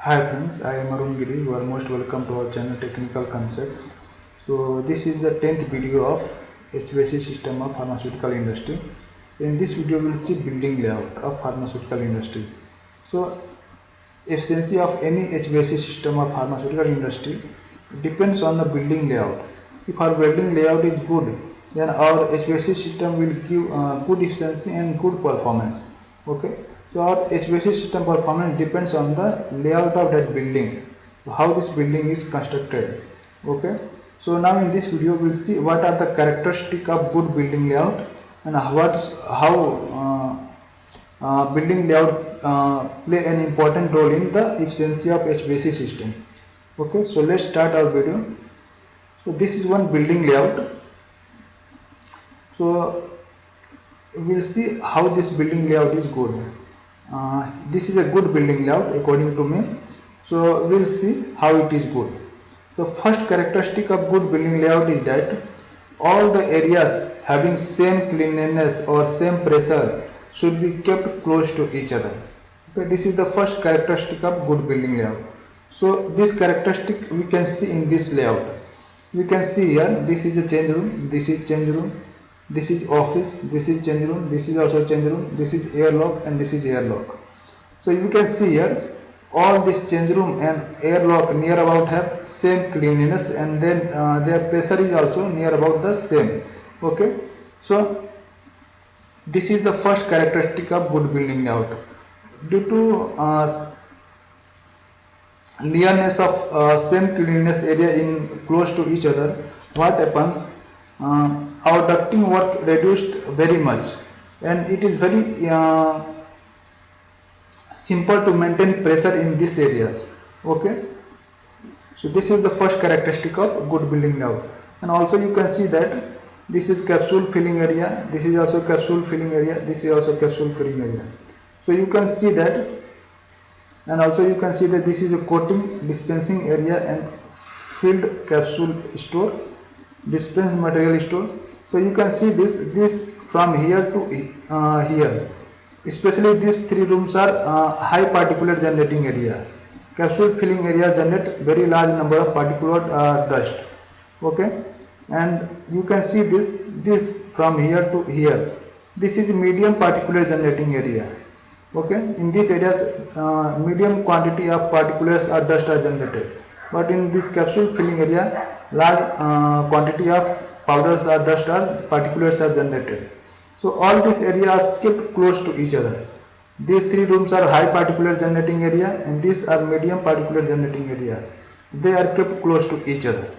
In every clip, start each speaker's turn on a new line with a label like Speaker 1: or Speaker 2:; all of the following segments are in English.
Speaker 1: Hi friends, I am Arun Giri. You are most welcome to our channel Technical Concept. So this is the 10th video of HVAC system of pharmaceutical industry. In this video we will see building layout of pharmaceutical industry. So efficiency of any HVAC system of pharmaceutical industry depends on the building layout. If our building layout is good, then our HVAC system will give good efficiency and good performance. Okay, so our HVAC system performance depends on the layout of that building, how this building is constructed. Okay, so now in this video we will see what are the characteristics of good building layout and how building layout play an important role in the efficiency of HVAC system. Okay, so let's start our video. So this is one building layout. So we will see how this building layout is good. This is a good building layout according to me. So we will see how it is good. The first characteristic of good building layout is that all the areas having same cleanliness or same pressure should be kept close to each other. Okay, this is the first characteristic of good building layout. So this characteristic we can see in this layout. We can see here, this is a change room, this is change room, this is office, this is change room, this is also change room, this is airlock and this is airlock. So you can see here all this change room and airlock near about have same cleanliness, and then their pressure is also near about the same. Okay, so this is the first characteristic of good building layout. Due to nearness of same cleanliness area in close to each other, what happens, our ducting work reduced very much, and it is very simple to maintain pressure in these areas. Okay, so this is the first characteristic of good building layout. And also you can see that this is capsule filling area, this is also capsule filling area, this is also capsule filling area. So you can see that, and also you can see that this is a coating dispensing area and filled capsule store, dispense material store. So you can see this from here to here. Especially these three rooms are high particulate generating area. Capsule filling area generate very large number of particulate dust. Okay, and you can see this from here to here. This is medium particulate generating area. Okay, in these areas medium quantity of particulates or dust are generated, but in this capsule filling area large quantity of powders or dust or particulates are generated. So all these areas kept close to each other. These three rooms are high particulate generating area and these are medium particulate generating areas. They are kept close to each other.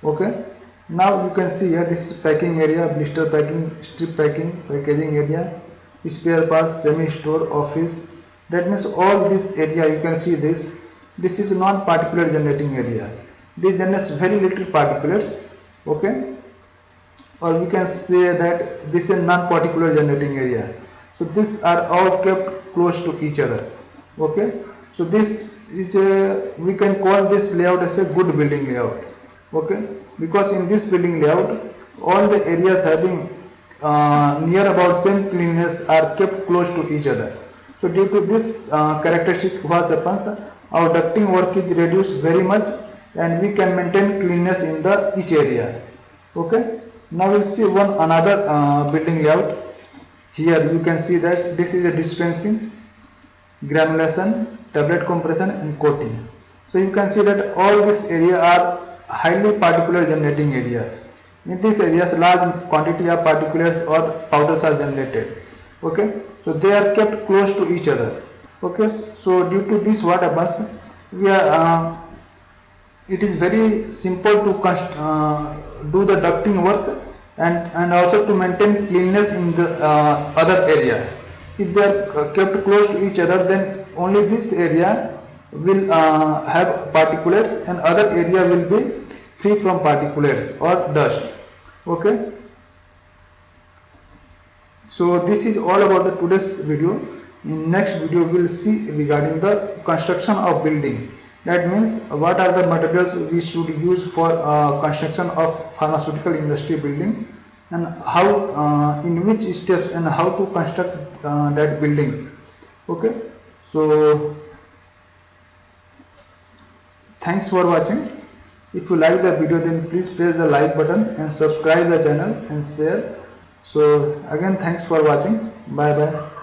Speaker 1: Okay, now you can see here this is packing area, blister packing, strip packing, packaging area, spare parts, semi store, office. That means all this area you can see this is non-particulate generating area. This generates very little particulates. Okay, or we can say that this is non-particulate generating area. So these are all kept close to each other. Okay, so this is we can call this layout as a good building layout. Okay, because in this building layout all the areas having near about same cleanliness are kept close to each other. So due to this characteristic, what happens, our ducting work is reduced very much and we can maintain cleanliness in the each area. Okay, now we'll see one another building layout. Here you can see that this is a dispensing, granulation, tablet compression and coating. So you can see that all this area are highly particulate generating areas. In these areas large quantity of particulates or powders are generated. Okay, so they are kept close to each other. Okay, so due to this what happens, we are it is very simple to do the ducting work and also to maintain cleanliness in the other area. If they are kept close to each other, then only this area will have particulates and other area will be free from particulates or dust. Okay, so this is all about the today's video. In next video we will see regarding the construction of building. That means what are the materials we should use for construction of pharmaceutical industry building, and how in which steps and how to construct that buildings. Okay, so thanks for watching. If you like the video, then please press the like button and subscribe the channel and share. So again, thanks for watching. Bye bye.